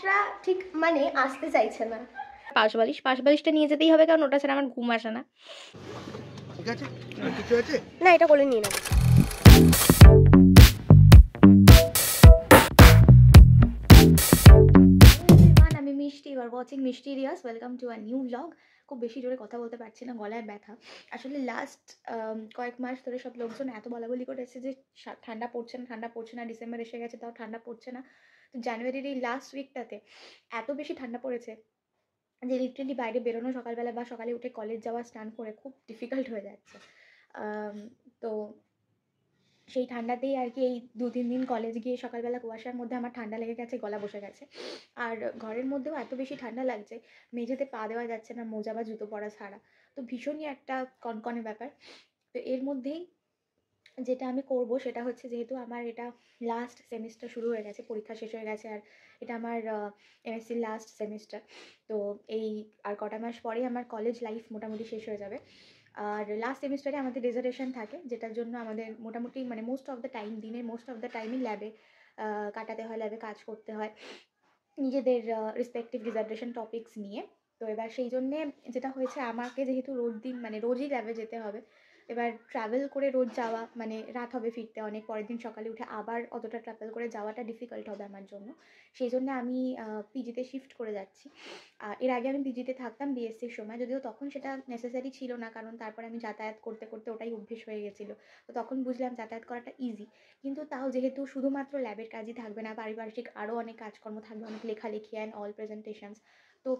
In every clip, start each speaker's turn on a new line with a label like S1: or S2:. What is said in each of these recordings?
S1: ব্যাগটা ঠিক মানে আসতে চাইছে না। পাশ বালিশটা নিয়ে যেতেই হবে, কারণ ওটা ছাড়া আমার ঘুম আসে না।
S2: ঠিক আছে, কিছু আছে
S1: না, এটা কোলে নিয়ে নেবো। আমি Mishti, you are watching Mysterious. Welcome to a new blog. খুব বেশি জোরে কথা বলতে পারছি না, গলায় ব্যথা। আসলে লাস্ট কয়েক মাস ধরে সব লোকজন এত বলাবলি করে এসেছে যে ঠান্ডা পড়ছে না, ডিসেম্বর এসে গেছে তাও ঠান্ডা পড়ছে না। তো জানুয়ারির এই লাস্ট উইকটাতে এত বেশি ঠান্ডা পড়েছে যে লিটারেলি বাইরে বেরোনো সকালবেলা বা সকালে উঠে কলেজ যাওয়া, স্নান করে খুব ডিফিকাল্ট হয়ে যাচ্ছে। তো সেই ঠান্ডাতেই আর কি এই 2-3 দিন কলেজ গিয়ে সকালবেলা কুয়াশার মধ্যে আমার ঠান্ডা লেগে গেছে, গলা বসে গেছে। আর ঘরের মধ্যেও এত বেশি ঠান্ডা লাগছে, মেঝেতে পা দেওয়া যাচ্ছে না মোজা বা জুতো পরা ছাড়া। তো ভীষণই একটা কনকনে ব্যাপার। তো এর মধ্যেই যেটা আমি করব সেটা হচ্ছে, যেহেতু আমার এটা লাস্ট সেমিস্টার শুরু হয়ে গেছে, পরীক্ষা শেষ হয়ে গেছে, আর এটা আমার এমএসসির লাস্ট সেমিস্টার। তো এই আর কটা মাস পরেই আমার কলেজ লাইফ মোটামুটি শেষ হয়ে যাবে। আর লাস্ট সেমিস্টারে আমাদের রেজার্ভেশন থাকে, যেটার জন্য আমাদের মোটামুটি মানে মোস্ট অফ দ্য টাইম, দিনের মোস্ট অফ দ্য টাইমই ল্যাবে কাটাতে হয়, ল্যাবে কাজ করতে হয় নিজেদের রেসপেক্টিভ রিজার্ভেশন টপিকস নিয়ে। তো এবার সেই জন্যে যেটা হয়েছে, আমাকে যেহেতু রোজই ল্যাবে যেতে হবে, এবার ট্রাভেল করে রোজ যাওয়া মানে রাত হবে ফিরতে অনেক, পরের দিন সকালে উঠে আবার অতটা ট্রাভেল করে যাওয়াটা ডিফিকাল্ট হবে আমার জন্য। সেই জন্য আমি পিজিতে শিফট করে যাচ্ছি। এর আগে আমি পিজিতে থাকতাম বিএসসির সময়, যদিও তখন সেটা নেসেসারি ছিল না, কারণ তারপরে আমি যাতায়াত করতে করতে ওটাই অভ্যেস হয়ে গেছিলো। তো তখন বুঝলাম যাতায়াত করাটা ইজি, কিন্তু তাও যেহেতু শুধুমাত্র ল্যাবের কাজই থাকবে না, পারিপার্শ্বিক আরও অনেক কাজকর্ম থাকবে, অনেক লেখালেখি অ্যান্ড অল প্রেজেন্টেশনস। তো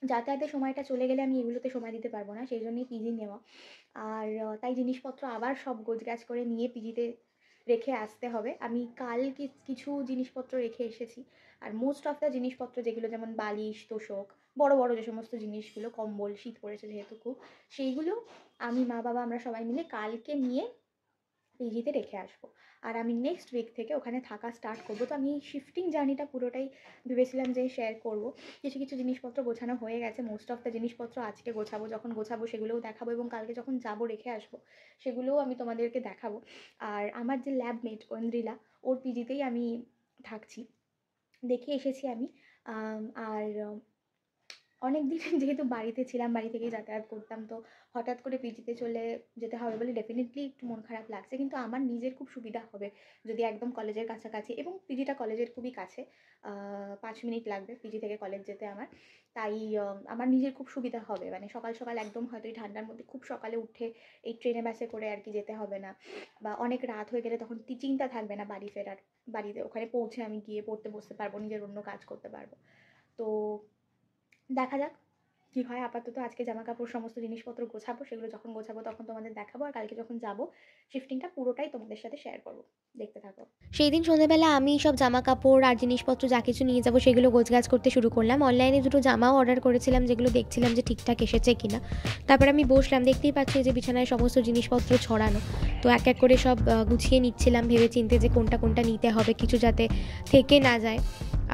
S1: যাতায়াতের সময়টা চলে গেলে আমি এগুলোতে সময় দিতে পারবো না, সেই জন্যই পিজি নেওয়া। আর তাই জিনিসপত্র আবার সব গোছগাছ করে নিয়ে পিজিতে রেখে আসতে হবে। আমি কাল কিছু জিনিসপত্র রেখে এসেছি, আর মোস্ট অফ দ্য জিনিসপত্র যেগুলো, যেমন বালিশ, তোশক, বড় বড় যে সমস্ত জিনিসগুলো, কম্বল, শীত পড়েছে যেহেতু খুব, সেইগুলো আমি, মা, বাবা, আমরা সবাই মিলে কালকে নিয়ে পিজিতে রেখে আসবো। আর আমি নেক্সট উইক থেকে ওখানে থাকা স্টার্ট করবো। তো আমি শিফটিং জার্নিটা পুরোটাই ভেবেছিলাম যে শেয়ার করবো। কিছু কিছু জিনিসপত্র গোছানো হয়ে গেছে, মোস্ট অফ দ্য জিনিসপত্র আজকে গোছাবো, যখন গোছাবো সেগুলোও দেখাবো, এবং কালকে যখন যাবো রেখে আসবো সেগুলোও আমি তোমাদেরকে দেখাবো। আর আমার যে ল্যাবমেট ঐন্দ্রিলা, ওর পিজিতেই আমি থাকছি, দেখে এসেছি আমি। আর অনেক দিন যেহেতু বাড়িতে ছিলাম, বাড়ি থেকেই যাতায়াত করতাম, তো হঠাৎ করে পিজিতে চলে যেতে হবে বলে ডেফিনেটলি একটু মন খারাপ লাগছে। কিন্তু আমার নিজের খুব সুবিধা হবে যদি একদম কলেজের কাছাকাছি, এবং পিজিটা কলেজের খুবই কাছে, 5 মিনিট লাগবে পিজি থেকে কলেজ যেতে আমার। তাই আমার নিজের খুব সুবিধা হবে, মানে সকাল সকাল একদম হয়তো এই ঠান্ডার মধ্যে খুব সকালে উঠে এই ট্রেনে বাসে করে আর কি যেতে হবে না, বা অনেক রাত হয়ে গেলে তখন চিন্তা থাকবে না বাড়ি ফেরার। বাড়িতে ওখানে পৌঁছে আমি গিয়ে পড়তে বসতে পারবো, নিজের অন্য কাজ করতে পারবো। তো দেখা যাক কী হয়। আপাতত আজকে জামাকাপড় সমস্ত জিনিসপত্র গোছাবো, সেগুলো যখন গোছাবো তখন তোমাদের দেখাবো, আর কালকে যখন যাবো শিফটিংটা পুরোটাই তোমাদের সাথে শেয়ার করবো, দেখতে থাকো। সেই দিন সন্ধ্যাবেলা আমি সব জামাকাপড় আর জিনিসপত্র যা কিছু নিয়ে যাবো সেগুলো গোছগাছ করতে শুরু করলাম। অনলাইনে দুটো জামাও অর্ডার করেছিলাম, যেগুলো দেখছিলাম যে ঠিকঠাক এসেছে কিনা। তারপর আমি বসলাম, দেখতেই পাচ্ছি যে বিছানায় সমস্ত জিনিসপত্র ছড়ানো, তো এক এক করে সব গুছিয়ে নিচ্ছিলাম ভেবে চিন্তে যে কোনটা কোনটা নিতে হবে, কিছু যাতে থেকে না যায়।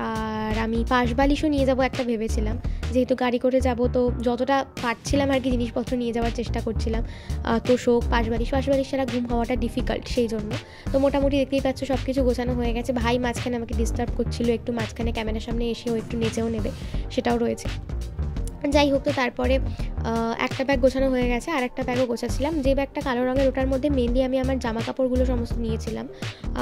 S1: আর আমি পাশ বালিশও নিয়ে যাবো একটা ভেবেছিলাম, যেহেতু গাড়ি করে যাব, তো যতটা পারছিলাম আর কি জিনিসপত্র নিয়ে যাওয়ার চেষ্টা করছিলাম। তোশক, পাশ বালিশ ছাড়া ঘুম হওয়াটা ডিফিকাল্ট, সেই জন্য। তো মোটামুটি দেখতেই পাচ্ছ সব কিছু গোছানো হয়ে গেছে। ভাই মাঝখানে আমাকে ডিস্টার্ব করছিল একটু, মাঝখানে ক্যামেরার সামনে এসেও একটু নেচেও নেবে, সেটাও রয়েছে। যাই হোক, তো তারপরে একটা ব্যাগ গোছানো হয়ে গেছে, আর একটা ব্যাগও গোছাচ্ছিলাম। যে ব্যাগটা কালো রঙের, ওটার মধ্যে মেনলি আমি আমার জামা কাপড়গুলো সমস্ত নিয়েছিলাম,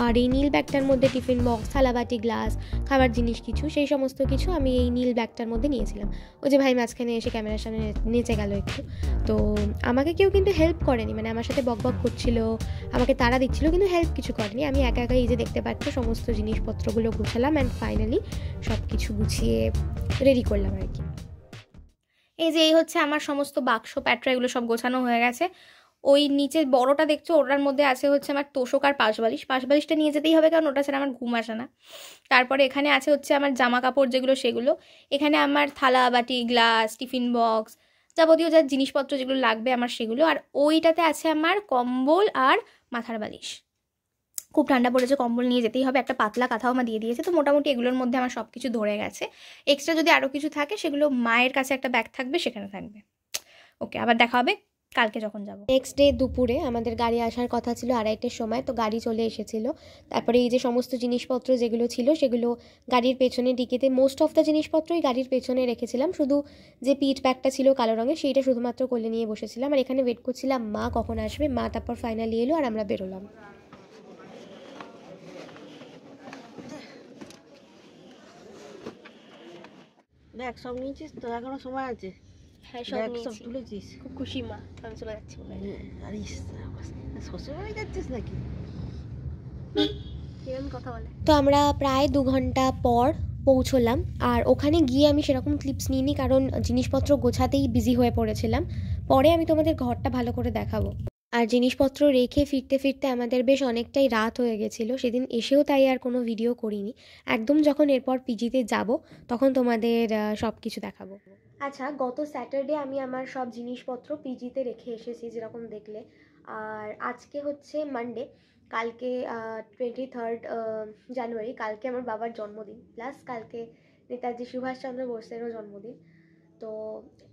S1: আর এই নীল ব্যাগটার মধ্যে টিফিন বক্স, থালাবাটি, গ্লাস, খাবার জিনিস কিছু, সেই সমস্ত কিছু আমি এই নীল ব্যাগটার মধ্যে নিয়েছিলাম। ওই যে ভাই মাঝখানে এসে ক্যামেরার সামনে নেচে গেল একটু, তো আমাকে কেউ কিন্তু হেল্প করেনি, মানে আমার সাথে বকবক করছিল, আমাকে তাড়া দিচ্ছিল, কিন্তু হেল্প কিছু করেনি। আমি একা একা এই যে দেখতে পাচ্ছ সমস্ত জিনিসপত্রগুলো গুছালাম, অ্যান্ড ফাইনালি সব কিছু গুছিয়ে রেডি করলাম আর কি। এই যে এই হচ্ছে আমার সমস্ত বাক্স প্যাটরা, এগুলো সব গোছানো হয়ে গেছে। ওই নিচে বড়টা দেখছো, ওটার মধ্যে আছে হচ্ছে আমার তোশক আর পাশবালিশটা নিয়ে যেতেই হবে, কারণ ওটা ছাড়া আমার ঘুম আসে না। তারপরে এখানে আছে হচ্ছে আমার জামা কাপড় যেগুলো, সেগুলো। এখানে আমার থালা বাটি, গ্লাস, টিফিন বক্স, যাবতীয় যা জিনিসপত্র যেগুলো লাগবে আমার, সেগুলো। আর ওইটাতে আছে আমার কম্বল আর মাথার বালিশ। খুব ঠান্ডা পড়েছে, কম্বল নিয়ে যেতেই হবে, একটা পাতলা কাঁথাও আমার দিয়ে দিয়েছে। তো মোটামুটি এগুলোর মধ্যে আমার সব কিছু ধরে গেছে। এক্সট্রা যদি আরও কিছু থাকে সেগুলো মায়ের কাছে একটা ব্যাগ থাকবে, সেখানে থাকবে। ওকে, আবার দেখা হবে
S3: কালকে যখন যাব।
S4: নেক্সট ডে দুপুরে আমাদের গাড়ি আসার কথা ছিল 2:30-এর সময়, তো গাড়ি চলে এসেছিল। তারপরে এই যে সমস্ত জিনিসপত্র যেগুলো ছিল সেগুলো গাড়ির পেছনে ডিকিতে, মোস্ট অফ দ্য জিনিসপত্রই গাড়ির পেছনে রেখেছিলাম, শুধু যে পিট ব্যাগটা ছিল কালো রঙের সেইটা শুধুমাত্র কোলে নিয়ে বসেছিলাম। আর এখানে ওয়েট করছিলাম মা কখন আসবে। মা তারপর ফাইনালি এলো আর আমরা বেরোলাম।
S5: ব্যাগ সব নিয়েছিস তো? এখনো সময় আছে?
S4: হ্যাঁ,
S5: ব্যাগ সব তুলেছিস?
S4: খুব খুশি মা, আমি চলে যাচ্ছি।
S5: আরে শ্বশুর বাড়ি যাচ্ছিস নাকি?
S4: কথা বলে তো আমরা প্রায় 2 ঘন্টা পর পৌঁছলাম। আর ওখানে গিয়ে আমি সেরকম ক্লিপস নিইনি, কারণ জিনিসপত্র গোছাতেই বিজি হয়ে পড়েছিলাম। পরে আমি তোমাদের ঘরটা ভালো করে দেখাবো। আর জিনিসপত্র রেখে ফিরতে ফিরতে আমাদের বেশ অনেকটাই রাত হয়ে গেছিলো সেদিন, এসেও তাই আর কোনো ভিডিও করিনি। একদম যখন এরপর পিজিতে যাব তখন তোমাদের সব কিছু দেখাবো। আচ্ছা, গত স্যাটারডে আমি আমার সব জিনিসপত্র পিজিতে রেখে এসেছি যেরকম দেখলে। আর আজকে হচ্ছে মানডে, কালকে 23 জানুয়ারি, কালকে আমার বাবার জন্মদিন, প্লাস কালকে নেতাজি সুভাষচন্দ্র বোসেরও জন্মদিন। তো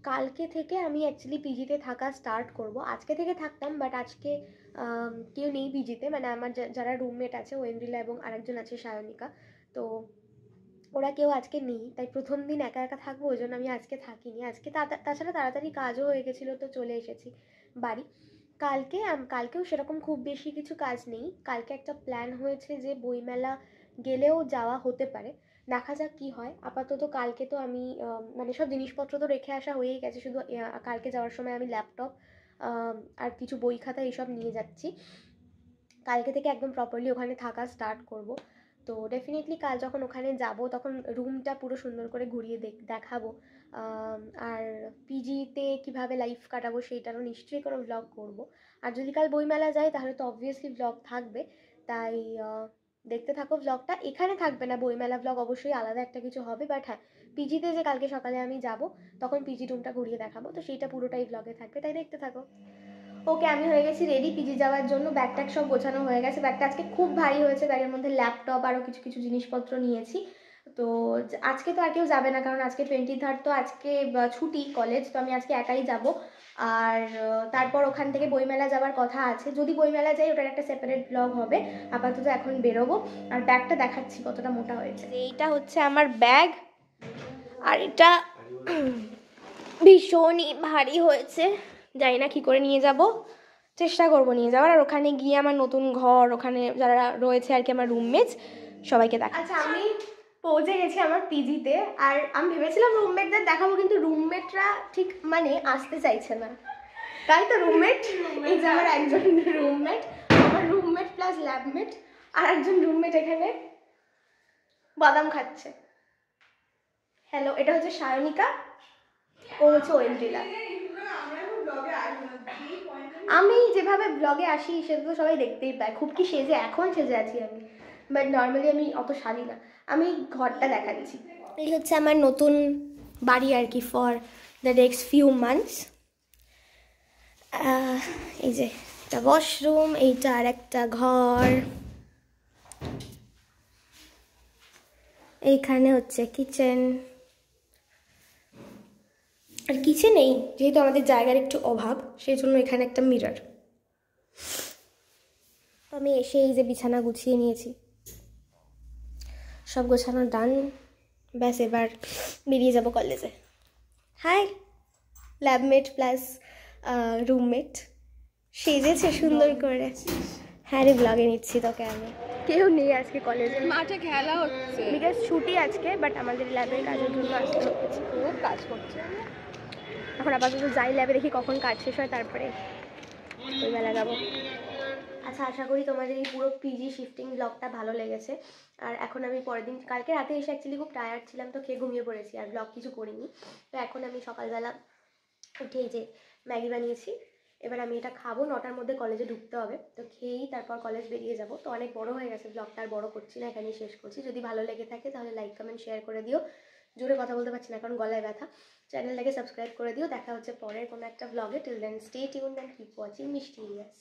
S4: কালকে থেকে আমি অ্যাকচুয়ালি পিজিতে থাকা স্টার্ট করব। আজকে থেকে থাকতাম, বাট আজকে কেউ নেই পিজিতে, মানে আমার যারা রুমমেট আছে ঐন্দ্রিলা এবং আরেকজন আছে সায়নিকা, তো ওরা কেউ আজকে নেই, তাই প্রথম দিন একা একা থাকবো, ওই জন্য আমি আজকে থাকিনি। আজকে তাছাড়া তাড়াতাড়ি কাজও হয়ে গেছিলো, তো চলে এসেছি বাড়ি। কালকেও সেরকম খুব বেশি কিছু কাজ নেই। কালকে একটা প্ল্যান হয়েছে যে বইমেলা গেলেও যাওয়া হতে পারে, দেখা যাক কী হয়। আপাতত কালকে তো আমি মানে সব জিনিসপত্র তো রেখে আসা হয়েই গেছে, শুধু কালকে যাওয়ার সময় আমি ল্যাপটপ আর কিছু বই খাতা এইসব নিয়ে যাচ্ছি। কালকে থেকে একদম প্রপারলি ওখানে থাকা স্টার্ট করব। তো ডেফিনেটলি কাল যখন ওখানে যাব তখন রুমটা পুরো সুন্দর করে ঘুরিয়ে দেখাবো। আর পিজিতে কিভাবে লাইফ কাটাবো সেইটারও নিশ্চয়ই কোনো ব্লগ করব। আর যদি কাল বইমেলা যায় তাহলে তো অবভিয়াসলি ব্লগ থাকবে, তাই দেখতে থাকো ব্লগটা। এখানে থাকবে না বইমেলা ব্লগ, অবশ্যই আলাদা একটা কিছু হবে, বাট হ্যাঁ, পিজিতে যে কালকে সকালে আমি যাব তখন পিজি রুমটা ঘুরিয়ে দেখাবো, তো সেইটা পুরোটাই ব্লগে থাকবে, তাই দেখতে থাকো। ওকে, আমি হয়ে গেছি রেডি পিজি যাওয়ার জন্য। ব্যাগ ট্যাগ সব গোছানো হয়ে গেছে। ব্যাগটা আজকে খুব ভারী হয়েছে, ব্যাগের মধ্যে ল্যাপটপ আরও কিছু কিছু জিনিসপত্র নিয়েছি। তো আজকে তো আর কেউ যাবে না, কারণ আজকে 23 তো আজকে ছুটি কলেজ, তো আমি আজকে একাই যাব। আর তারপর ওখান থেকে বইমেলা যাওয়ার কথা আছে, যদি বইমেলা যাই ওটার একটা সেপারেট ব্লগ হবে। আপাতত এখন বেরোবো। আর ব্যাগটা দেখাচ্ছি কতটা মোটা হয়েছে। এইটা হচ্ছে আমার ব্যাগ, আর এটা ভীষণই ভারী হয়েছে, জানি না কী করে নিয়ে যাব, চেষ্টা করব নিয়ে যাওয়ার। আর ওখানে গিয়ে আমার নতুন ঘর, ওখানে যারা রয়েছে আর কি আমার রুমমেটস, সবাইকে দেখা। আচ্ছা, আমি পৌঁছে গেছি আমার পিজিতে। আর আমি ভেবেছিলাম রুমমেটদের দেখাবো, কিন্তু রুমমেটরা ঠিক মানে আসতে চাইছে না, তাই তো রুমমেট, এই যে আমার একজন রুমমেট, আমার রুমমেট প্লাস ল্যাবমেট, আর একজন রুমমেট এখানে বাদাম খাচ্ছে। হ্যালো, এটা হচ্ছে সায়নিকা, ও হচ্ছে ঐন্দ্রিলা। আমি যেভাবে ব্লগে আসি সেটা তো সবাই দেখতেই পায়, খুব কি সেজে এখন সেজে আছি আমি, বাট নর্মালি আমি অত সাজি না। আমি ঘরটা দেখাচ্ছি। এই হচ্ছে আমার নতুন বাড়ি আর কি, for the next few months. এই যে একটা ওয়াশরুম, এইটা আর একটা ঘর, এইখানে হচ্ছে কিচেন। আর কিচেনেই যেহেতু আমাদের জায়গার একটু অভাব, সেই জন্য এখানে একটা মিরর। তো আমি এসে এই যে বিছানা গুছিয়ে নিয়েছি, সব গোছানো ডান, ব্যাস এবার বেরিয়ে যাব কলেজে। হাই ল্যাবমেট প্লাস রুমমেট, সেজেছে সুন্দর করে। হ্যাঁ রে, ব্লগে নিচ্ছি তোকে আমি। কেউ নেই আজকে কলেজে,
S6: মাঠে খেলা হচ্ছে,
S4: বিকজ ছুটি আজকে, বাট আমাদের ল্যাবের কাজের জন্য আসতে হচ্ছে।
S6: খুব কাজ করছে।
S4: এখন আপাতত যাই ল্যাবে, দেখি কখন কাজ শেষ হয়, তারপরে ওই বেলা যাবো। আচ্ছা, আশা করি তোমাদের এই পুরো পিজি শিফটিং ব্লগটা ভালো লেগেছে। আর এখন আমি পরের দিন, কালকে রাতে এসে অ্যাকচুয়ালি খুব টায়ার্ড ছিলাম, তো খেয়ে ঘুমিয়ে পড়েছি, আর ব্লগ কিছু করিনি। তো এখন আমি সকালবেলা উঠে এই যে ম্যাগি বানিয়েছি, এবার আমি এটা খাবো, 9টার মধ্যে কলেজে ঢুকতে হবে, তো খেয়েই তারপর কলেজ বেরিয়ে যাব। তো অনেক বড় হয়ে গেছে ব্লগটা, আর বড় করছি না, এখানেই শেষ করছি। যদি ভালো লেগে থাকে তাহলে লাইক কমেন্ট শেয়ার করে দিও। জোরে কথা বলতে পারছি না কারণ গলায় ব্যথা। চ্যানেলটাকে সাবস্ক্রাইব করে দিও। দেখা হচ্ছে পরের কোনো একটা ব্লগে। Till then stay tuned and keep watching mysterious.